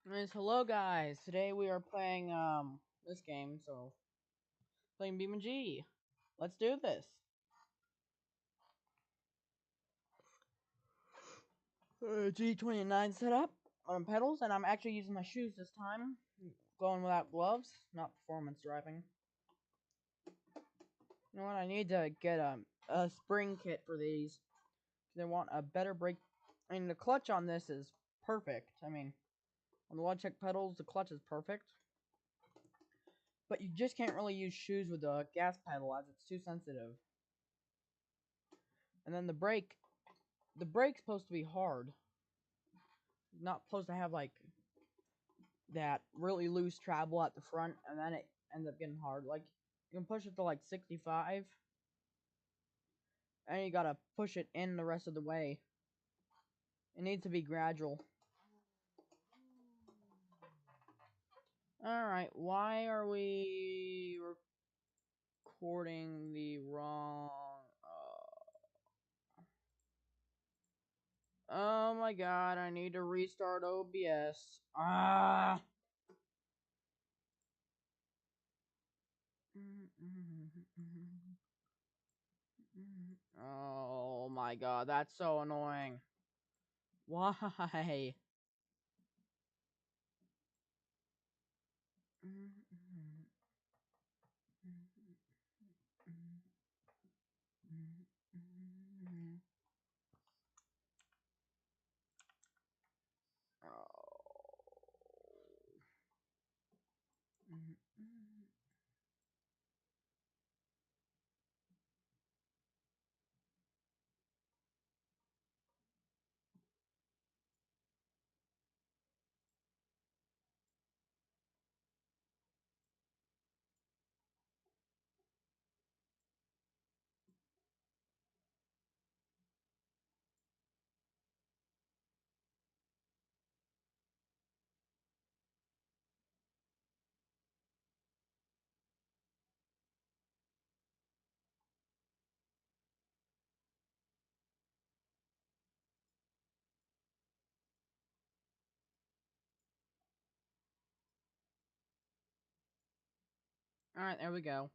Yes, hello guys. Today we are playing this game, so playing BeamNG. Let's do this. G29 setup on pedals, and I'm actually using my shoes this time. Going without gloves, not performance driving. You know what? I need to get a spring kit for these. They want a better brake. I mean, the clutch on this is perfect. I mean, on the Logitech pedals, the clutch is perfect. But you just can't really use shoes with the gas pedal as it's too sensitive. And then the brake's supposed to be hard. Not supposed to have like that really loose travel at the front, and then it ends up getting hard. Like you can push it to like 65, and you gotta push it in the rest of the way. It needs to be gradual. Alright, why are we recording the wrong... Oh my god, I need to restart OBS. Ah! Oh my god, that's so annoying. Why? Alright, there we go.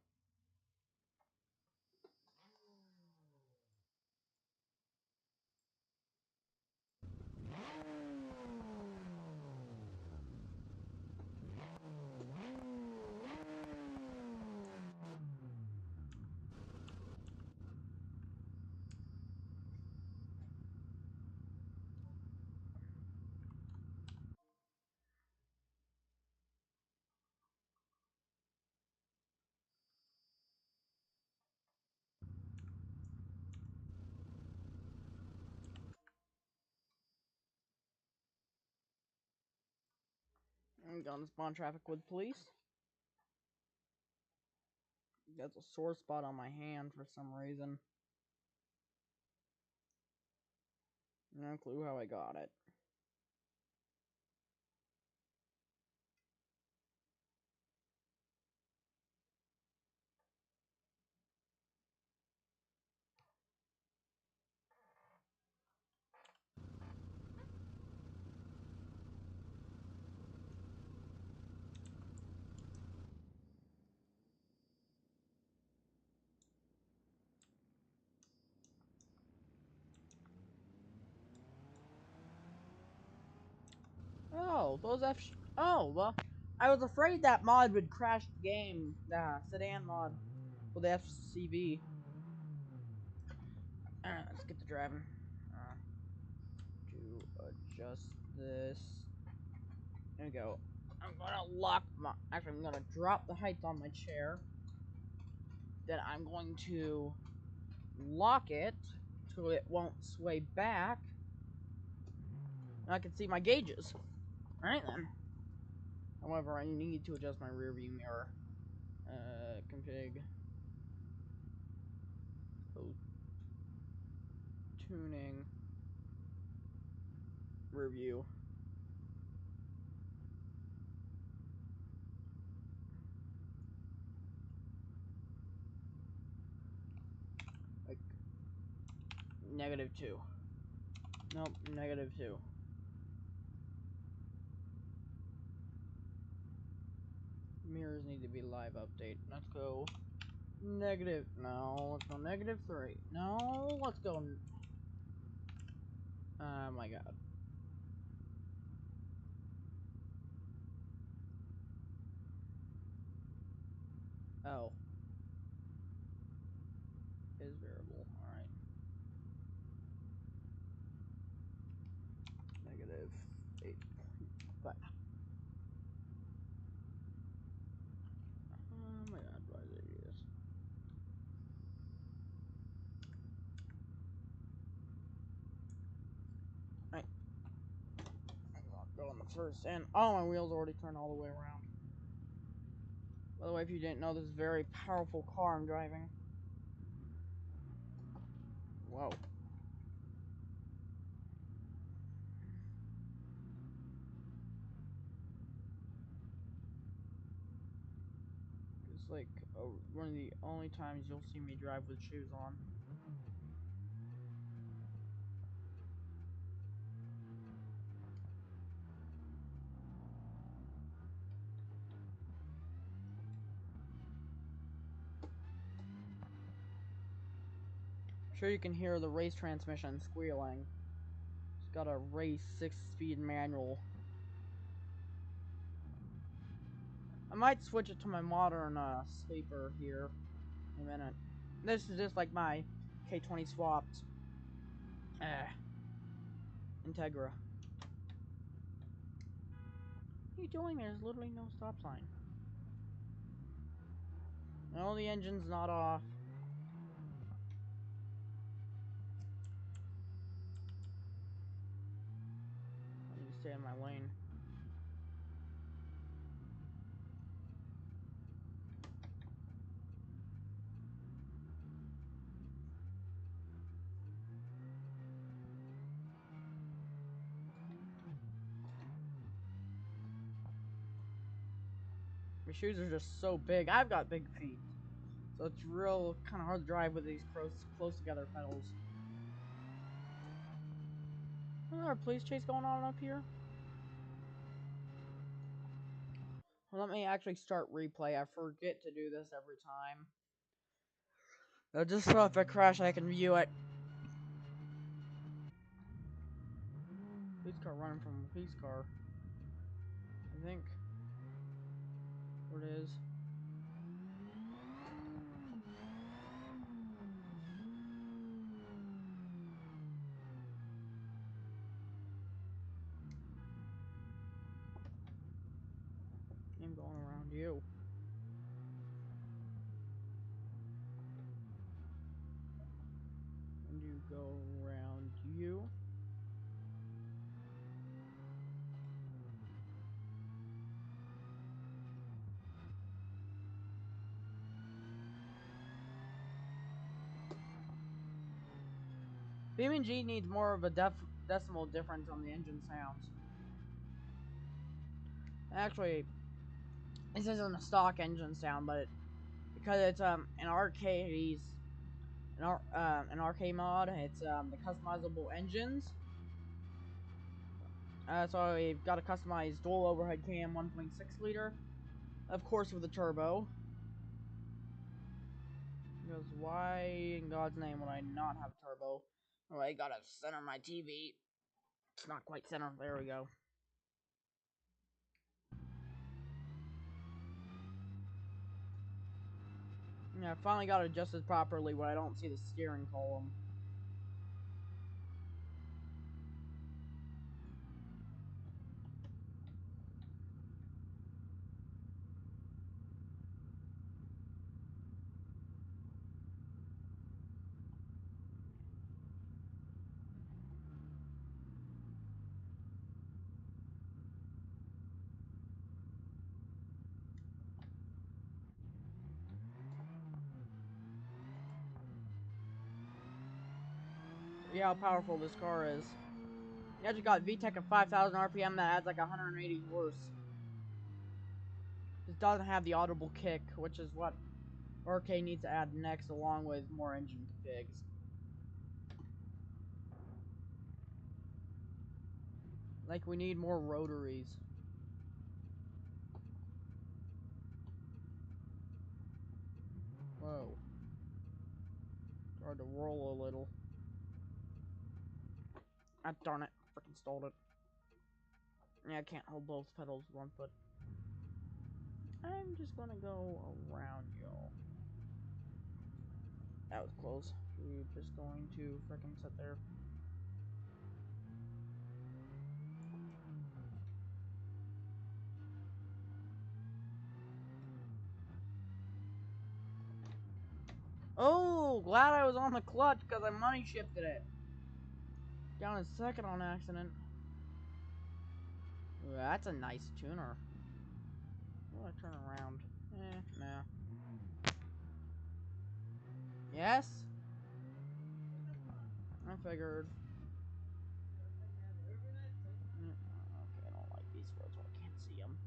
I'm gonna spawn traffic with police. That's a sore spot on my hand for some reason. No clue how I got it. Oh, oh, well, I was afraid that mod would crash the game. The sedan mod. Well, the FCV. Alright, let's get to driving. To adjust this. There we go. I'm gonna lock my... Actually, I'm gonna drop the height on my chair. Then I'm going to lock it so it won't sway back. And I can see my gauges. Alright then. However, I need to adjust my rear view mirror. Config. Tuning. Rear view. Like, -2. Nope, -2. mirrors need to be live update. Let's go negative. No, let's go -3. No, let's go. Oh my god. Oh. Is variable. Alright. -8.5. Oh my god, why did I do this? Alright. Go on the first, and oh, my wheels already turned all the way around. By the way, if you didn't know, this is a very powerful car I'm driving. Whoa. It's like one of the only times you'll see me drive with shoes on. I'm sure you can hear the race transmission squealing. It's got a race 6-speed manual. I might switch it to my modern sleeper here in a minute. This is just like my K20 swapped Integra. What are you doing? There's literally no stop sign. No, the engine's not off. I need to stay in my lane. My shoes are just so big. I've got big feet. So it's real kind of hard to drive with these close together pedals. Is there a police chase going on up here? Well, let me actually start replay. I forget to do this every time. Just so if I crash, I can view it. Police car running from a police car. I think. What it is. I'm going around you. And you go around you. BeamNG needs more of a decimal difference on the engine sounds. Actually, this isn't a stock engine sound, but because it's an arcade mod, it's the customizable engines. So we've got a customized dual overhead cam 1.6 liter, of course with a turbo. Because why in God's name would I not have a turbo? Oh, I gotta center my TV. It's not quite center. There we go. Yeah, I finally got it adjusted properly when I don't see the steering column. Yeah, how powerful this car is. You actually got VTEC at 5,000 RPM that adds like 180 horse. It doesn't have the audible kick, which is what RK needs to add next, along with more engine configs. Like, we need more rotaries. Or to roll a little. Ah, darn it. Freaking stalled it. Yeah, I can't hold both pedals with one foot. I'm just gonna go around you. That was close. We're just going to freaking sit there. Oh, glad I was on the clutch because I money shifted it. Down a second on accident. Ooh, that's a nice tuner. Oh, I turn around. Nah. Yes? I figured. Okay, I don't like these words when I can't see them.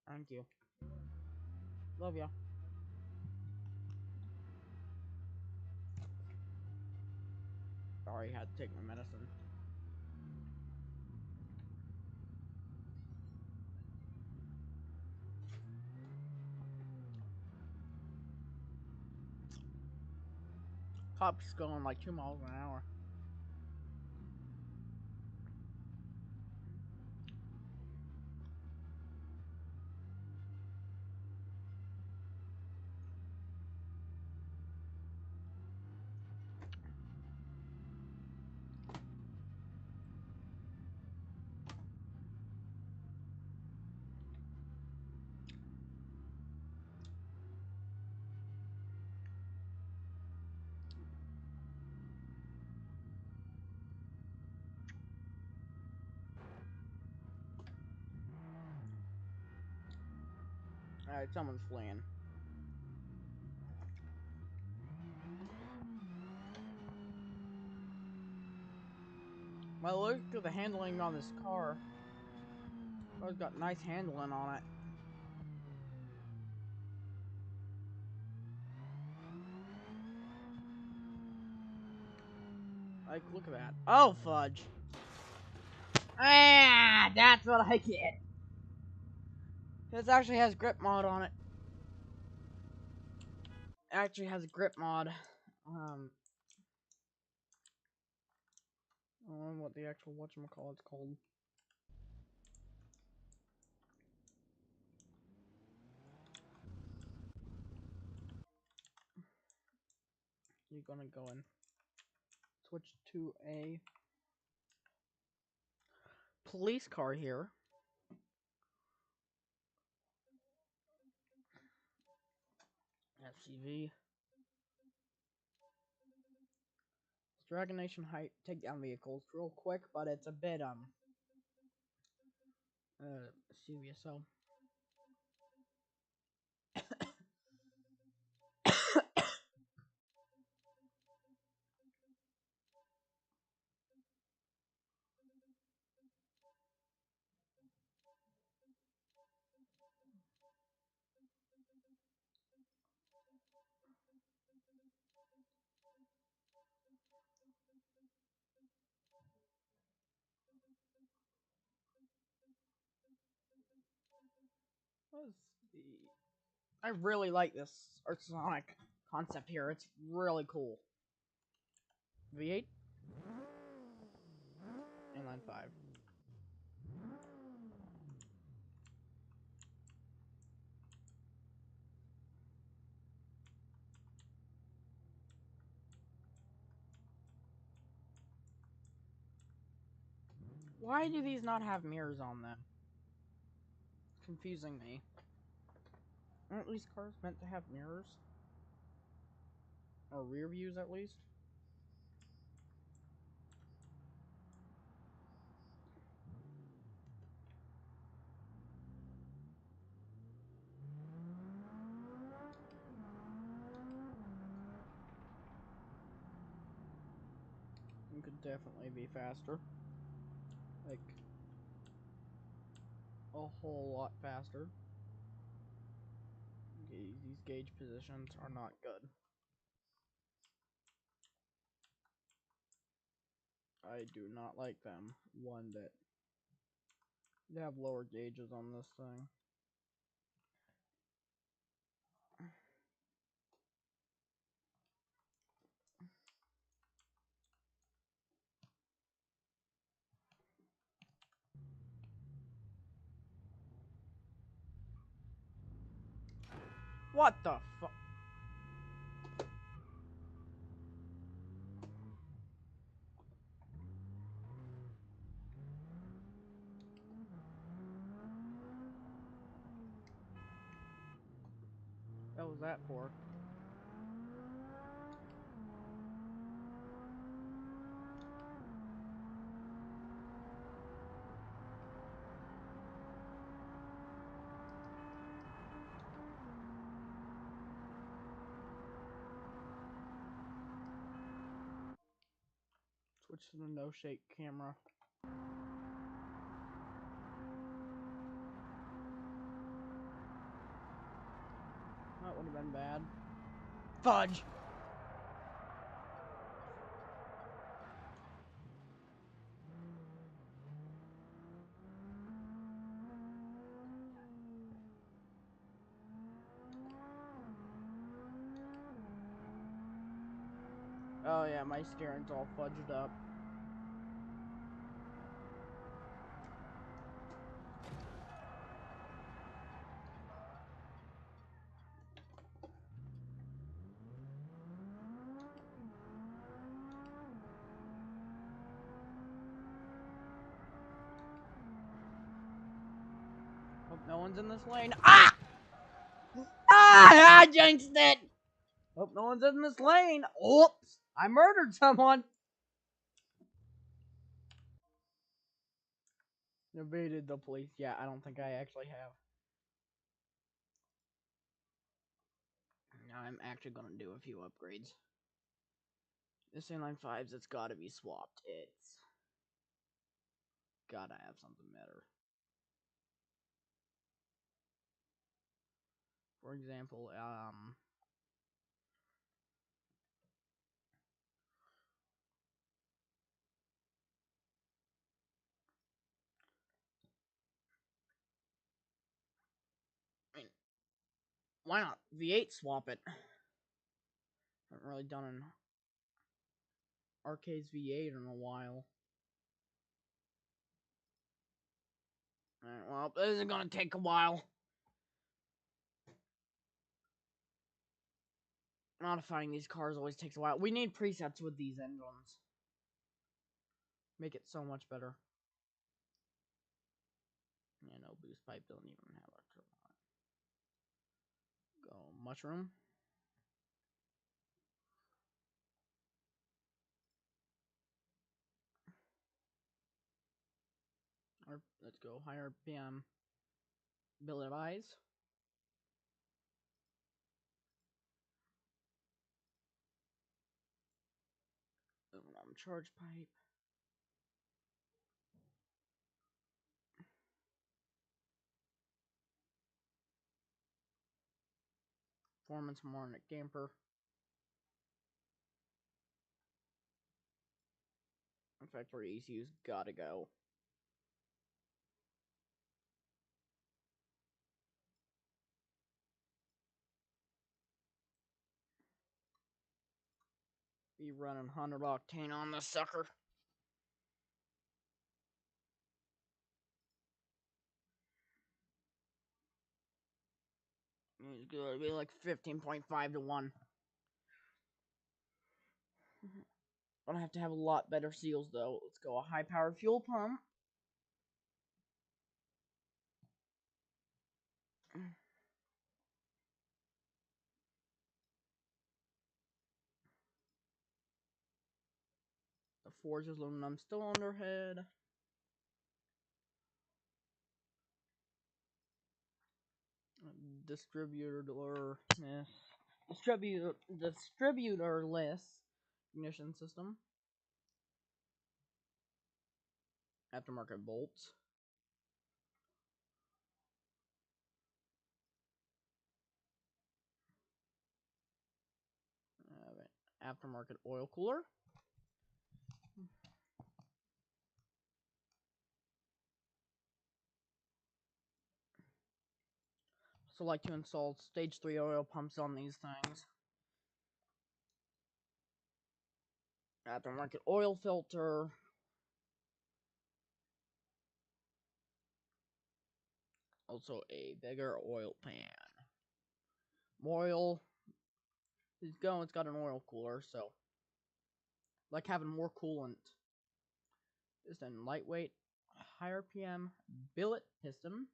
Thank you. Love ya. Sorry, had to take my medicine. Top's going like 2 miles an hour. Alright, someone's fleeing. Well, look at the handling on this car. It's got nice handling on it. Like, look at that. Oh, fudge. Ah, that's what I get. This actually has grip mod on it. It actually has a grip mod. I don't know what the actual whatchamacallit's called. You're gonna go and switch to a police car here. SUV. Dragon Nation height takedown vehicles real quick, but it's a bit serious. So I really like this Sonic concept here. It's really cool. V8 inline 5. Why do these not have mirrors on them? It's confusing me. Aren't these cars meant to have mirrors? Or rear views at least? It could definitely be faster. Like, a whole lot faster. Okay, these gauge positions are not good. I do not like them one bit. They have lower gauges on this thing. What the fuck? What was that for? Switch to the no-shake camera. That would have been bad. Fudge! Oh yeah, my steering's all fudged up. Hope no one's in this lane. Ah! Ah! I jinxed it! Hope no one's in this lane. Oops! I murdered someone! Evaded the police. Yeah, I don't think I actually have. Now I'm actually gonna do a few upgrades. This inline 5's, it's gotta be swapped. It's gotta have something better. For example, I mean, why not V8 swap it? Haven't really done an Arcade's V8 in a while. Alright, well, this is gonna take a while. Modifying these cars always takes a while. We need presets with these engines. Make it so much better. Yeah, no boost pipe, don't even have a turbine. Go mushroom. Or let's go higher BM billet eyes. Charge pipe. Performance harmonic damper. Factory ECU's gotta go. Be running 100 octane on this sucker. It's gonna be like 15.5 to 1. Gonna have to have a lot better seals though. Let's go a high power fuel pump. The forged aluminum cylinder head. Distributorless ignition system. Aftermarket bolts. Aftermarket oil cooler. So like to install stage 3 oil pumps on these things. Aftermarket oil filter. Also a bigger oil pan. More oil is going. It's got an oil cooler, so like having more coolant. Piston lightweight, higher PM billet piston.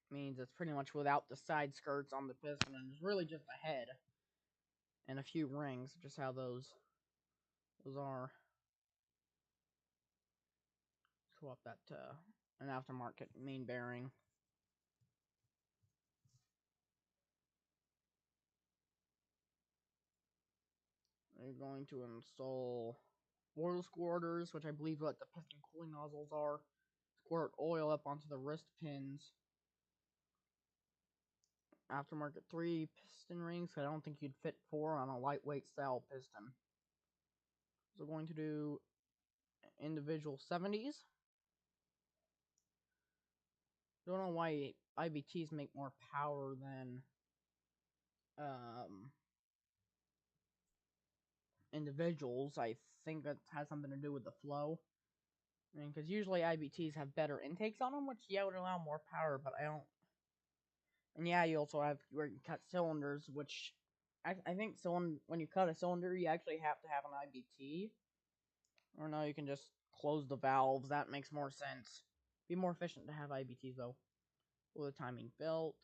Means it's pretty much without the side skirts on the piston, and it's really just a head and a few rings. Just how those are. Swap that to an aftermarket main bearing. We're going to install oil squirters, which I believe what the piston cooling nozzles are. Squirt oil up onto the wrist pins. Aftermarket 3 piston rings. I don't think you'd fit 4 on a lightweight style piston. So we're going to do individual 70s. Don't know why IBTs make more power than individuals. I think that has something to do with the flow. I mean, because usually IBTs have better intakes on them, which, yeah, would allow more power, but I don't. And yeah, you also have where you cut cylinders, which I think when you cut a cylinder, you actually have to have an IBT. Or no, you can just close the valves. That makes more sense. Be more efficient to have IBTs, though. With a timing belt,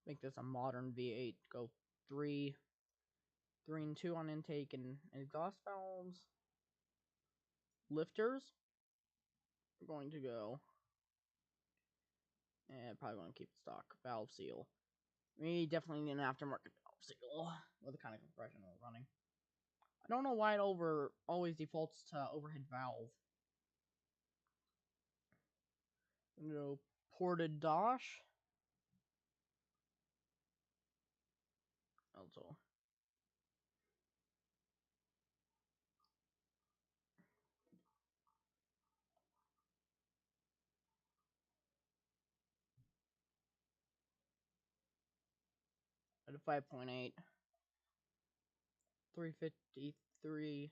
make this a modern V8. Go 3 and 2 on intake and exhaust valves. Lifters. We're going to go. And probably going to keep the stock. Valve seal. We definitely need an aftermarket valve seal with the kind of compression we're running. I don't know why it always defaults to overhead valve. I'm gonna go ported dosh. Also. At a 5.8. 353.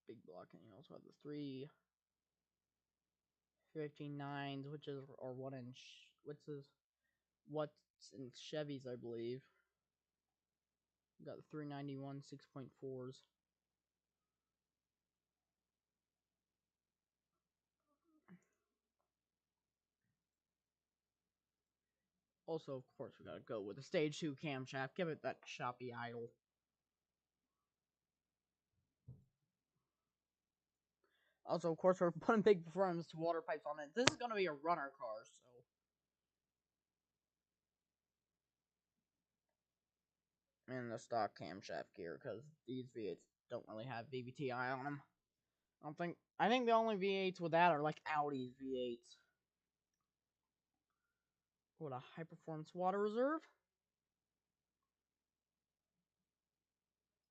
Big block, and you also have the 359s, which is or 1 inch. What's in Chevys, I believe. Got the 391 6.4s. Also, of course, we gotta go with the stage 2 camshaft. Give it that choppy idle. Also, of course, we're putting big performance to water pipes on it. This is gonna be a runner car, so. And the stock camshaft gear, because these V8s don't really have VVT-I on them. I think the only V8s with that are like Audi's V8s. What, a high performance water reserve?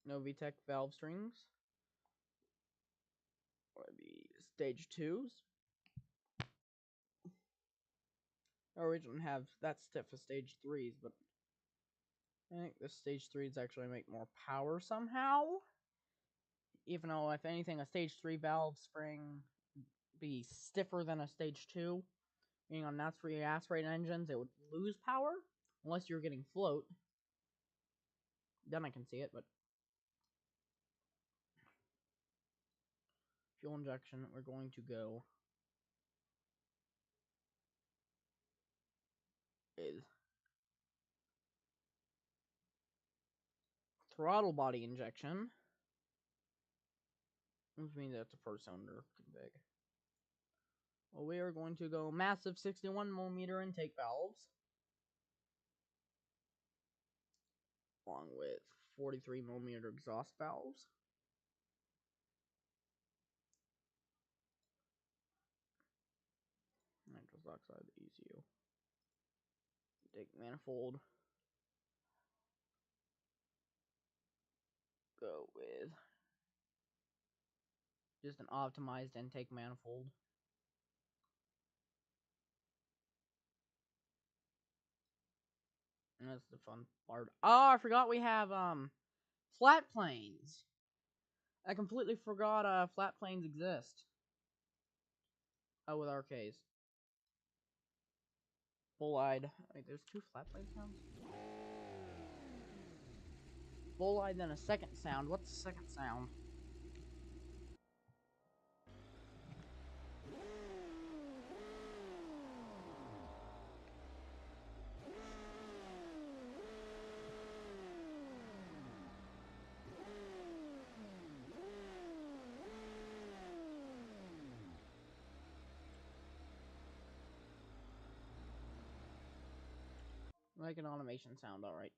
No VTEC valve strings. Or the stage 2s. Or we don't have that stiff as stage 3s, but I think the stage 3s actually make more power somehow. Even though, if anything, a stage 3 valve spring be stiffer than a stage 2. Meaning on natural aspirated engines, it would lose power. Unless you're getting float. Then I can see it, but. Fuel injection, we're going to go. Is throttle body injection. Which means that's a first cylinder config. Well, we are going to go massive 61mm intake valves. Along with 43mm exhaust valves. Nitrous oxide, ECU. Intake manifold. Go with just an optimized intake manifold. That's the fun part. Oh, I forgot we have flat planes. I completely forgot flat planes exist. Oh, with arcades. Bull-eyed. Wait, there's 2 flat plane sounds? Bull-eyed, then a second sound. What's the second sound? Like an automation sound, alright.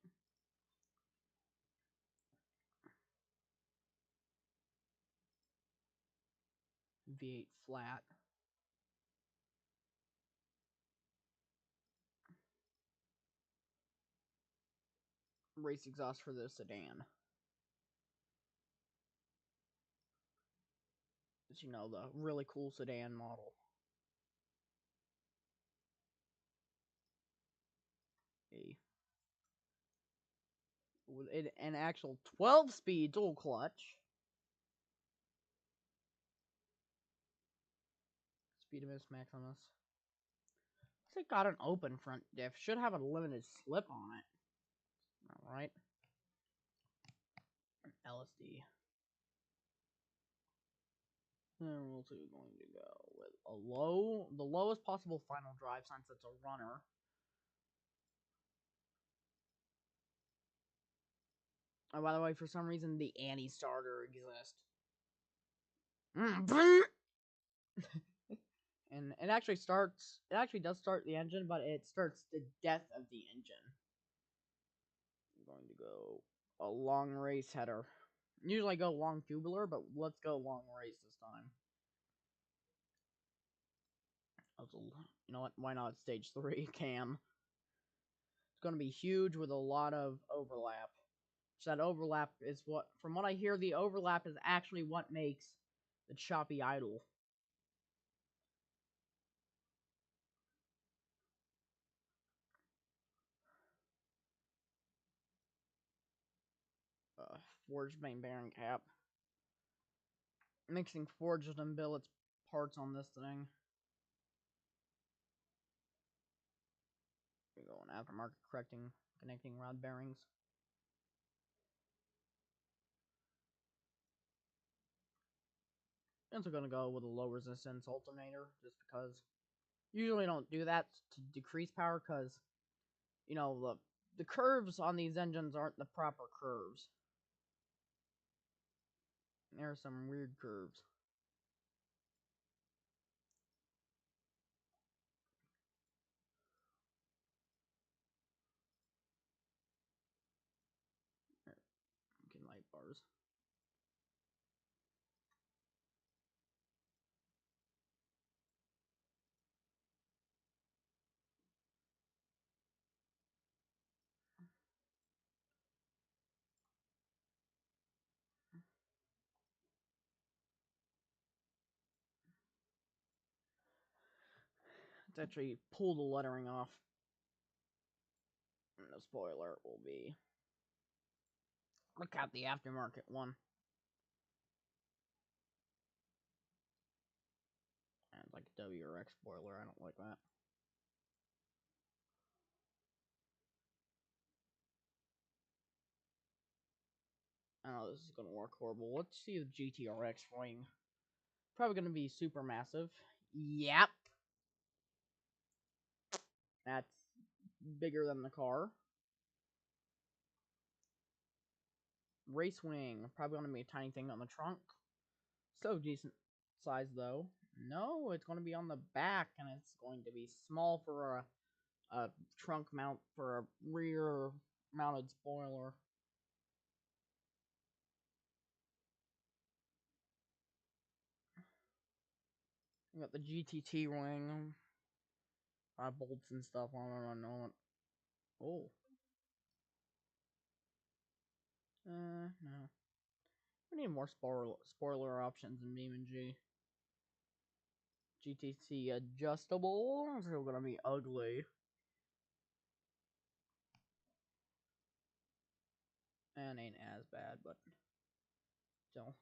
V8 flat. Race exhaust for the sedan. As you know, the really cool sedan model. With an actual 12-speed dual clutch. Speed of Maximus. It's got an open front diff. Should have a limited slip on it. Alright. LSD. Then we're also going to go with the lowest possible final drive since it's a runner. Oh, by the way, for some reason, the anti-starter exists. And it actually does start the engine, but it starts the death of the engine. I'm going to go a long race header. Usually I go long tubular, but let's go long race this time. You know what? Why not stage 3 cam? It's going to be huge with a lot of overlap. So that overlap is what, from what I hear, the overlap is actually what makes the choppy idle. Forged main bearing cap. Mixing forged and billets parts on this thing. We go on aftermarket connecting rod bearings. And we're gonna go with a low resistance alternator, just because usually don't do that to decrease power, because you know the curves on these engines aren't the proper curves. There are some weird curves. Can light bars. Let's actually pull the lettering off. And the spoiler will be... Look at the aftermarket one. And it's like a W or X spoiler, I don't like that. I know this is gonna work horrible. Let's see the GTRX wing. Probably gonna be super massive. Yep. That's bigger than the car. Race wing. Probably gonna be a tiny thing on the trunk. So decent size though. No, it's gonna be on the back, and it's going to be small for a trunk mount for a rear mounted spoiler. You got the GTT wing. Bolts and stuff. I don't know. Oh. No. We need more spoiler options in BeamNG. GTC adjustable. It's still gonna be ugly. And ain't as bad, but still.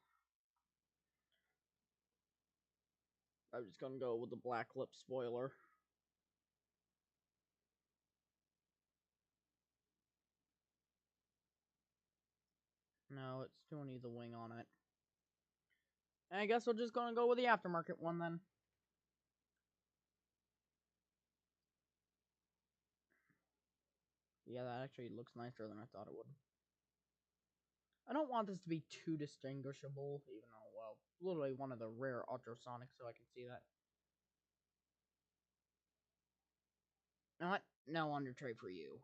I'm just gonna go with the black lip spoiler. No, it still needs a wing on it. I guess we're just gonna go with the aftermarket one then. Yeah, that actually looks nicer than I thought it would. I don't want this to be too distinguishable, even though, well, literally one of the rare ultrasonics, so I can see that. You know what? No under tray for you.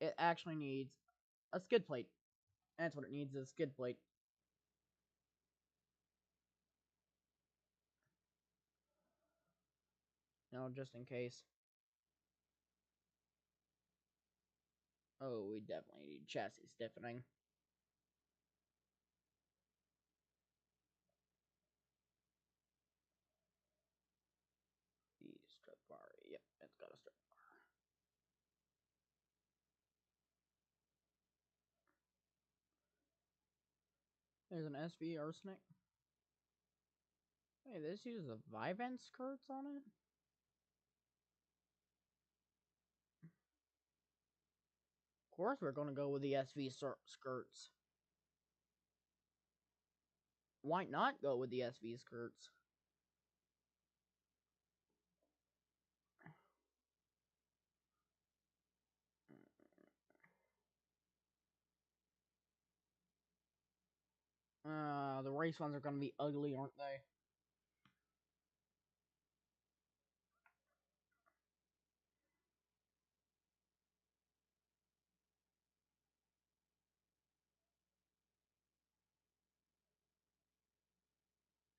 It actually needs a skid plate. That's what it needs, is a skid plate. No, just in case. Oh, we definitely need chassis stiffening. The strip bar. Yep, it's got a strip bar. There's an SV arsenic. Hey, this uses a Vivint skirts on it? Of course we're gonna go with the SV skirts. Why not go with the SV skirts? The race ones are gonna be ugly, aren't they?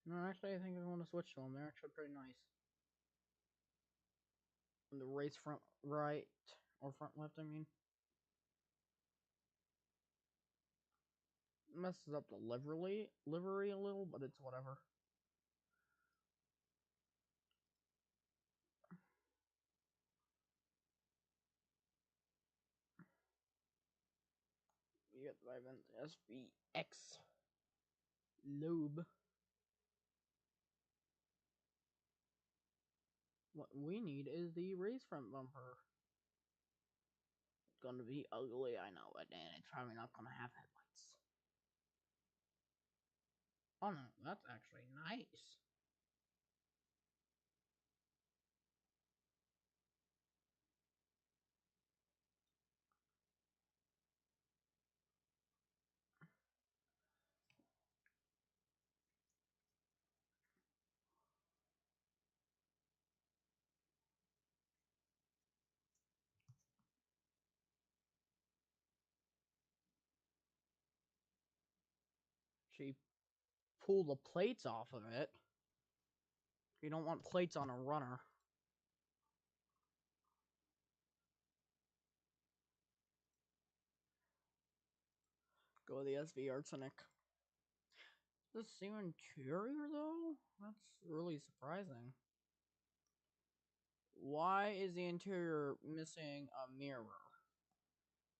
No, actually, I think I want to switch to them. They're actually pretty nice. And the race front right, or front left, I mean. Messes up the livery a little, but it's whatever. You get the Vivint SVX Lobe. What we need is the race front bumper. It's gonna be ugly, I know it, and it's probably not gonna have headlights. Oh no, that's actually nice. She pulled the plates off of it. You don't want plates on a runner. Go with the SV Arsenic. This same interior though? That's really surprising. Why is the interior missing a mirror?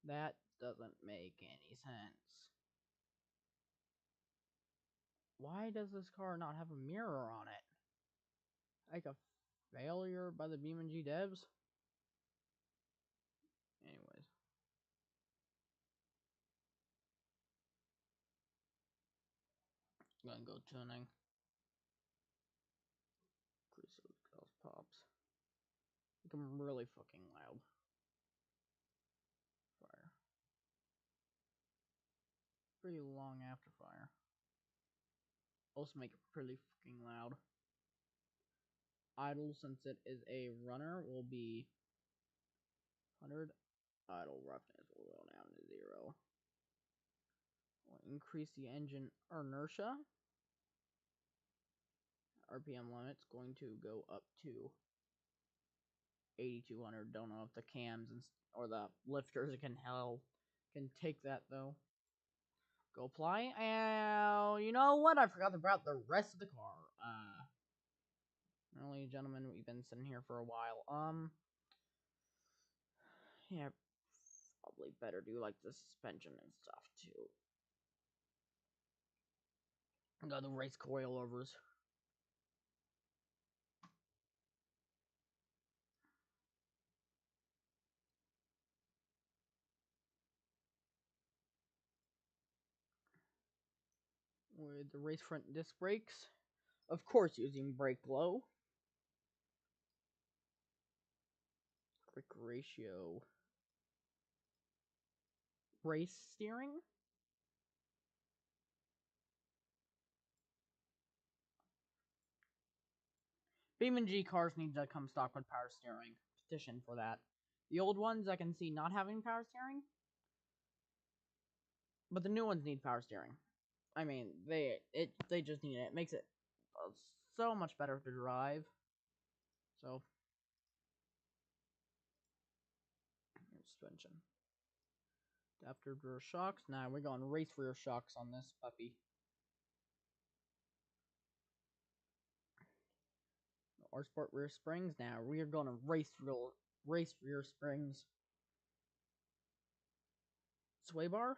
That doesn't make any sense. Why does this car not have a mirror on it? Like a failure by the BeamNG devs? Anyways. I'm gonna go tuning. Increase those exhaust pops. Make them really fucking loud. Fire. Pretty long after fire. Also make it pretty fucking loud. Idle, since it is a runner, will be 100. Idle roughness will go down to 0. We'll increase the engine inertia. RPM limit's going to go up to 8,200. Don't know if the cams or the lifters can take that though. Go apply. And you know what? I forgot about the rest of the car. Really, gentlemen, we've been sitting here for a while. Yeah. Probably better do like the suspension and stuff too. Got the race coilovers. With the race front disc brakes. Of course, using brake low. Quick ratio. Race steering. BeamNG cars need to come stock with power steering. Petition for that. The old ones I can see not having power steering, but the new ones need power steering. I mean, they just need it. It makes it so much better to drive. So, suspension. Adaptive rear shocks. Now we're going race rear shocks on this puppy. Or sport rear springs. Now we're going to race rear springs. Sway bar.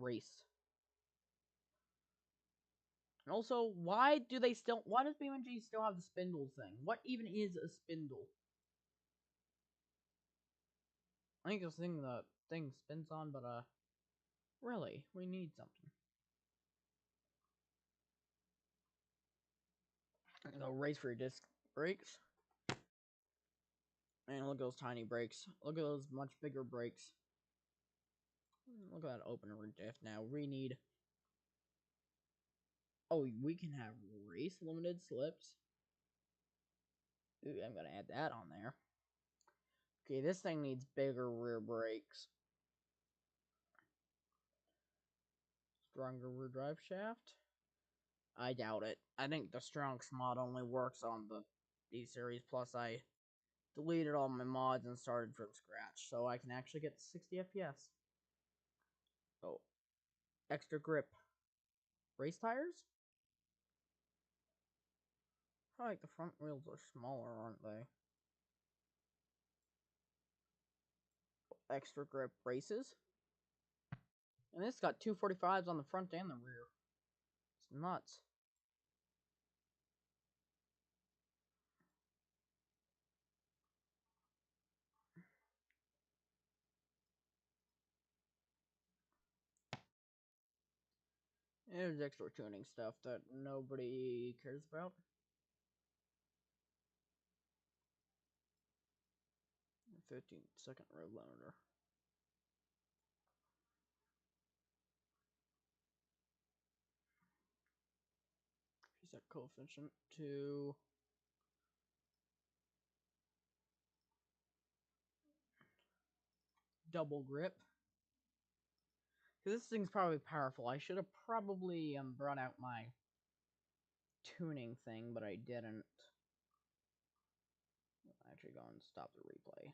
Race. And also, why does BeamNG still have the spindle thing? What even is a spindle? I think it's the thing the thing spins on, but really, we need something. So race for your disc brakes. And look at those tiny brakes. Look at those much bigger brakes. Look at that opener diff. Now we need. Oh, we can have race limited slips. Ooh, I'm gonna add that on there. Okay, this thing needs bigger rear brakes. Stronger rear drive shaft. I doubt it. I think the Strong's mod only works on the D-Series, plus I deleted all my mods and started from scratch, so I can actually get 60 FPS. Oh, extra grip. Race tires? I feel like the front wheels are smaller, aren't they? Extra grip braces. And this got 245s on the front and the rear. It's nuts. There's extra tuning stuff that nobody cares about. 15-second road limiter. Set coefficient to double grip. Because this thing's probably powerful. I should have probably brought out my tuning thing, but I didn't. Actually, go and stop the replay.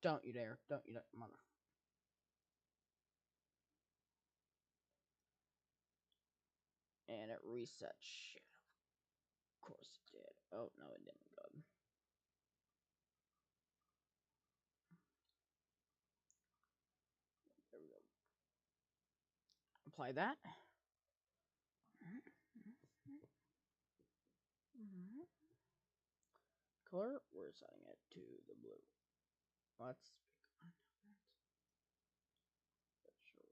Don't you dare. Don't you dare, mother. And it reset shit. Of course it did. Oh, no, it didn't. Good. There we go. Apply that. Color, we're setting it to the blue. Let's pick on that. Sure.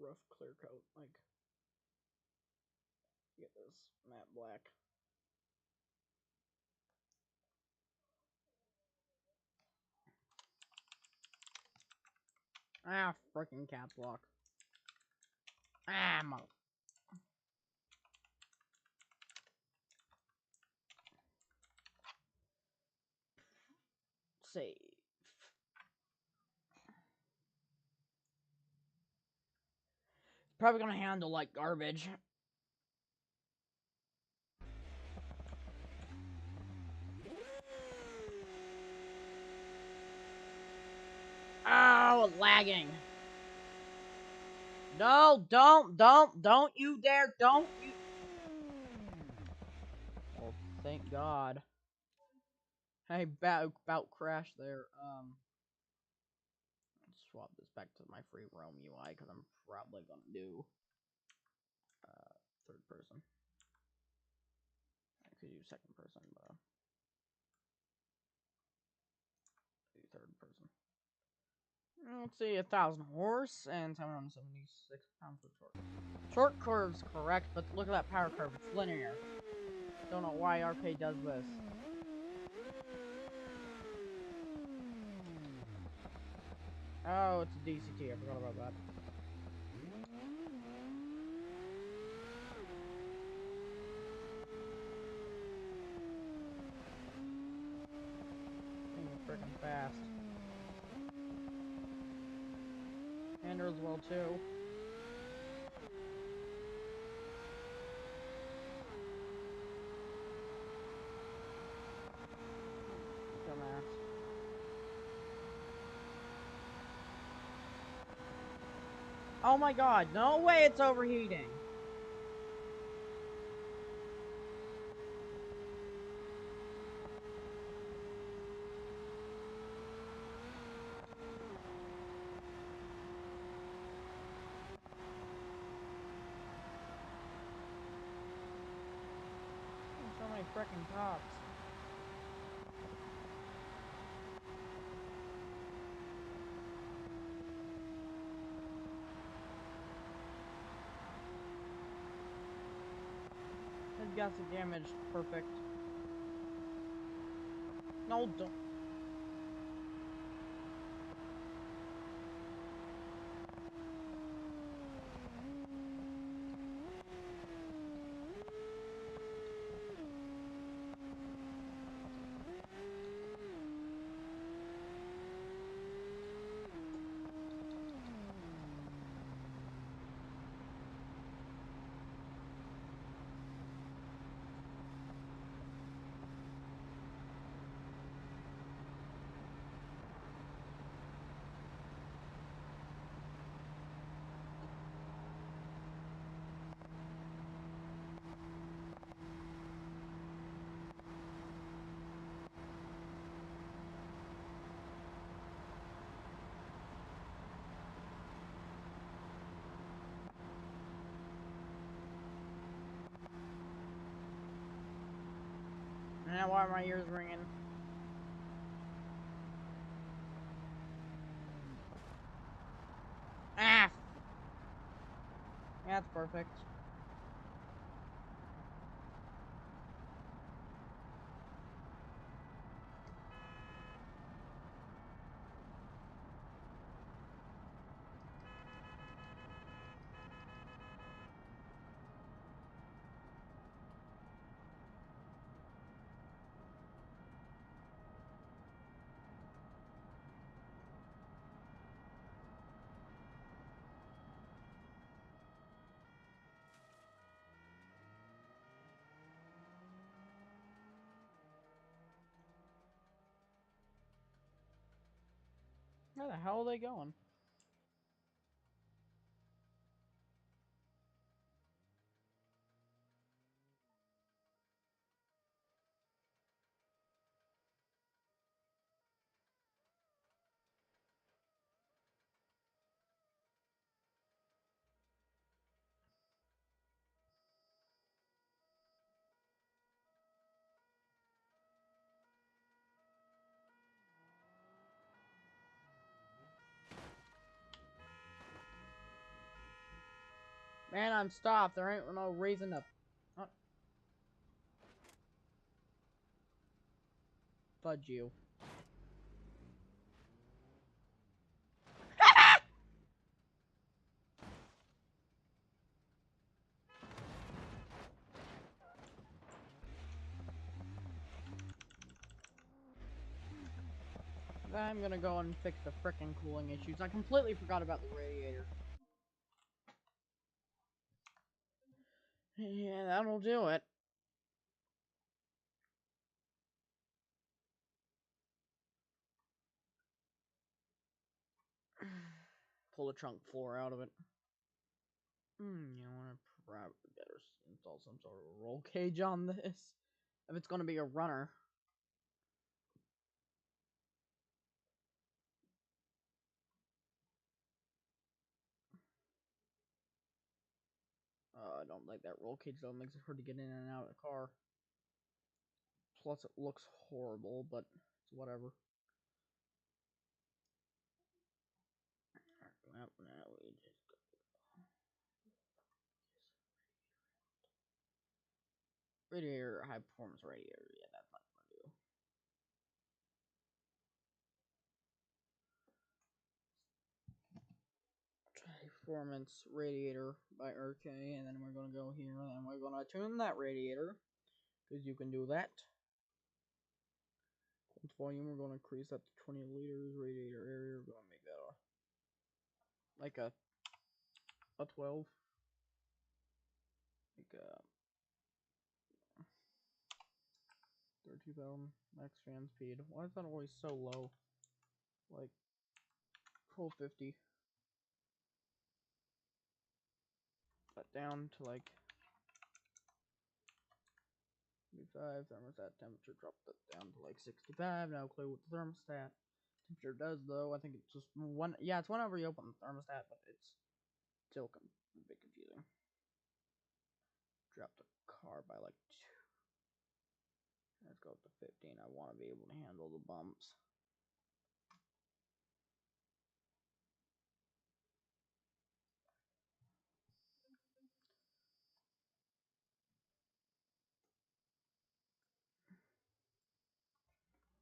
roof clear coat, like, get this matte black. Ah, freaking caps lock. Ah, mother. Save. Probably gonna handle like garbage. Oh, lagging. No, don't you dare, don't you. Oh, thank God. I about crashed there. Let's swap this back to my free roam UI because I'm probably gonna do third person. I could use second person, but do third person. Let's see, 1,000 horse and 776 pounds of torque. Torque curve's correct, but look at that power curve. It's linear. Don't know why RP does this. Oh, it's a DCT. I forgot about that. Freaking fast. Andrews will too. Dumbass. Oh my God! No way! It's overheating. So many freaking tops. His gas is damaged. Perfect. No, don't. Now why are my ears ringing? Ah! That's perfect. Where the hell are they going? Man, I'm stopped. There ain't no reason to... Oh. Fudge you. I'm gonna go and fix the frickin' cooling issues. I completely forgot about the radiator. Yeah, that'll do it. Pull the trunk floor out of it. You wanna probably better install some sort of roll cage on this. If it's gonna be a runner. I don't like that roll cage though. It makes it hard to get in and out of the car. Plus, it looks horrible, but it's whatever. Well, now we just go. Radiator, high performance radiator. Yeah, that's not gonna do. High performance radiator by RK, and then we're gonna go here, and we're gonna tune that radiator, because you can do that. Volume, we're gonna increase that to 20 liters. Radiator area, we're gonna make that like a 12. Like 32,000 max fan speed. Why is that always so low? Like 1250. That down to like 75. Thermostat temperature, drop that down to like 65. Now play with the thermostat. Temperature does though. I think it's just one. Yeah, it's whenever you open the thermostat, but it's still a bit confusing. Drop the car by like 2. Let's go up to 15. I want to be able to handle the bumps.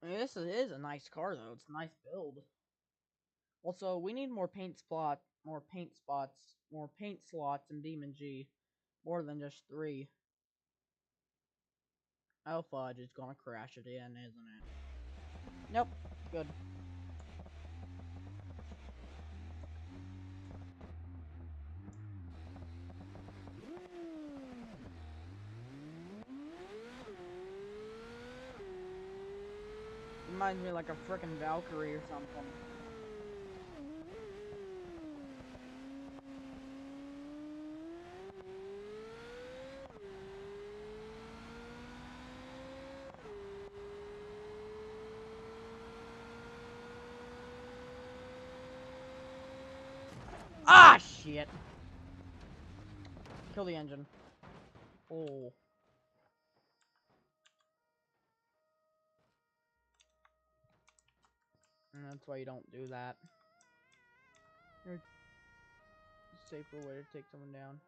I mean, this is a nice car though. It's a nice build. Also, we need more paint spots, more paint slots in BeamNG. More than just 3. Oh fudge, it's gonna crash again, isn't it? Nope. Good. Reminds me like a frickin' Valkyrie or something. Ah, shit! Kill the engine. Oh. And that's why you don't do that. There's a safer way to take someone down.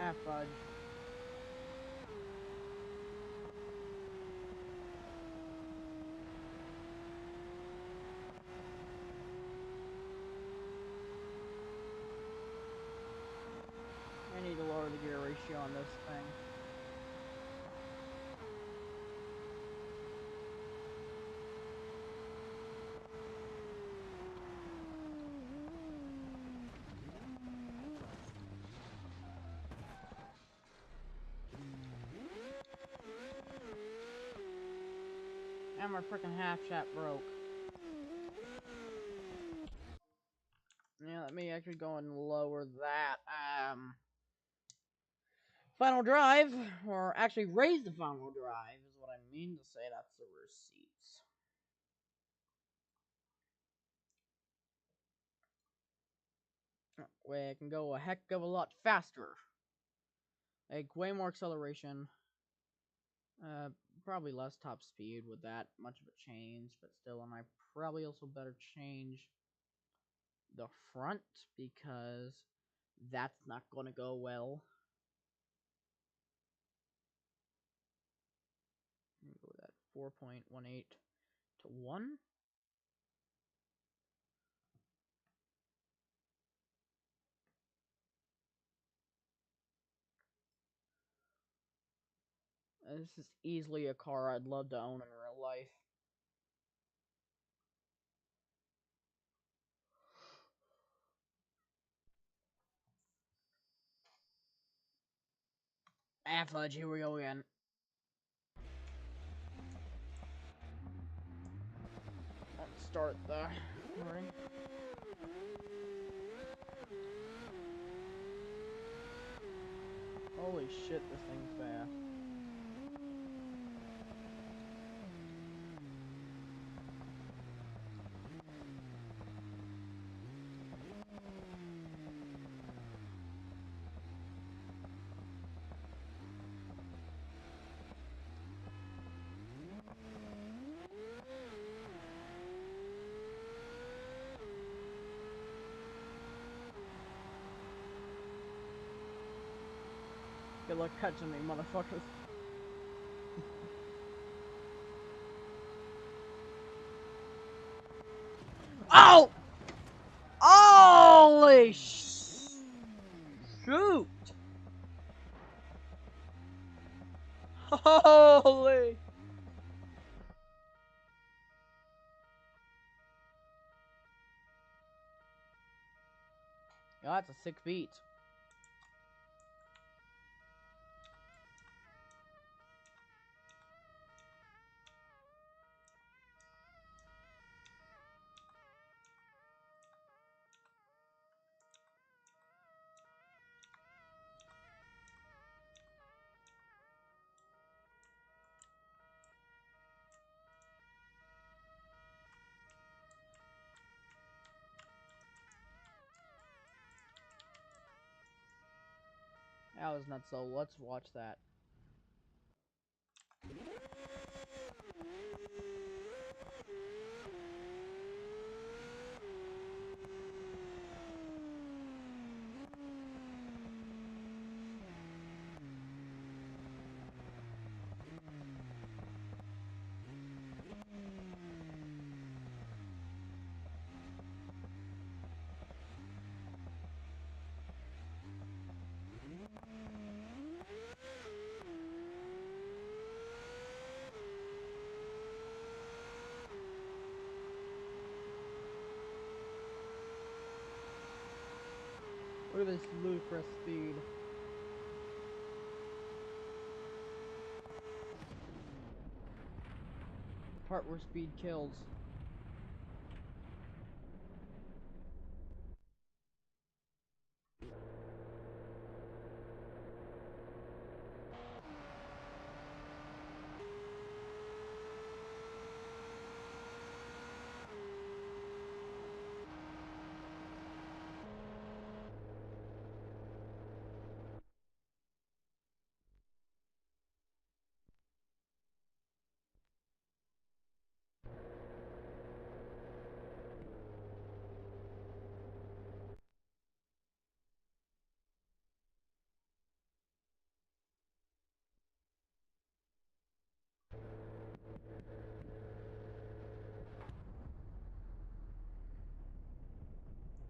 Ah, fudge. I need to lower the gear ratio on this thing. And my freaking half shaft broke. Yeah, let me actually go and lower that. Final drive, or actually raise the final drive, is what I mean to say. That's the receipts. Way I can go a heck of a lot faster. Like, way more acceleration. Probably less top speed with that much of a change, but still, and I probably also better change the front, because that's not going to go well. Go with that 4.18 to 1. This is easily a car I'd love to own in real life. Ah, fudge, here we go again. Let's start the recording. Holy shit, this thing's fast. Good luck catching me, motherfuckers. Oh! Holy shoot! Holy! Yeah, that's a sick beat. That was nuts, so let's watch that. Look at this ludicrous speed. Part where speed kills.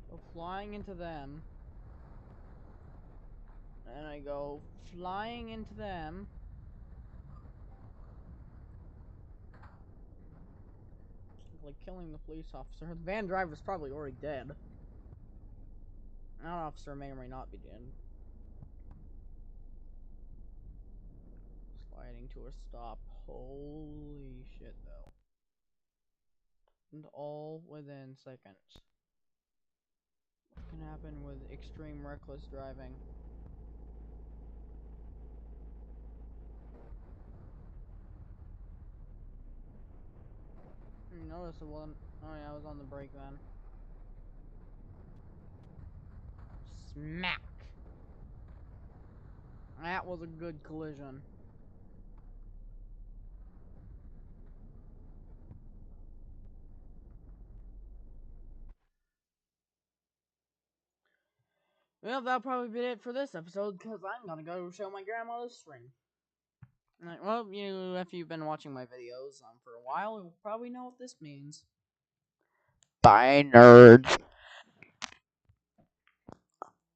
Go flying into them. And I go flying into them. Like killing the police officer. The van driver's probably already dead. That officer may or may not be dead. Sliding to a stop. Holy shit, though. And all within seconds. What can happen with extreme reckless driving? Notice it wasn't. Oh yeah, I was on the brake then. Smack! That was a good collision. Well, that'll probably be it for this episode, because I'm gonna go show my grandma the string. Right, well, if you've been watching my videos for a while, you'll probably know what this means. Bye, nerds.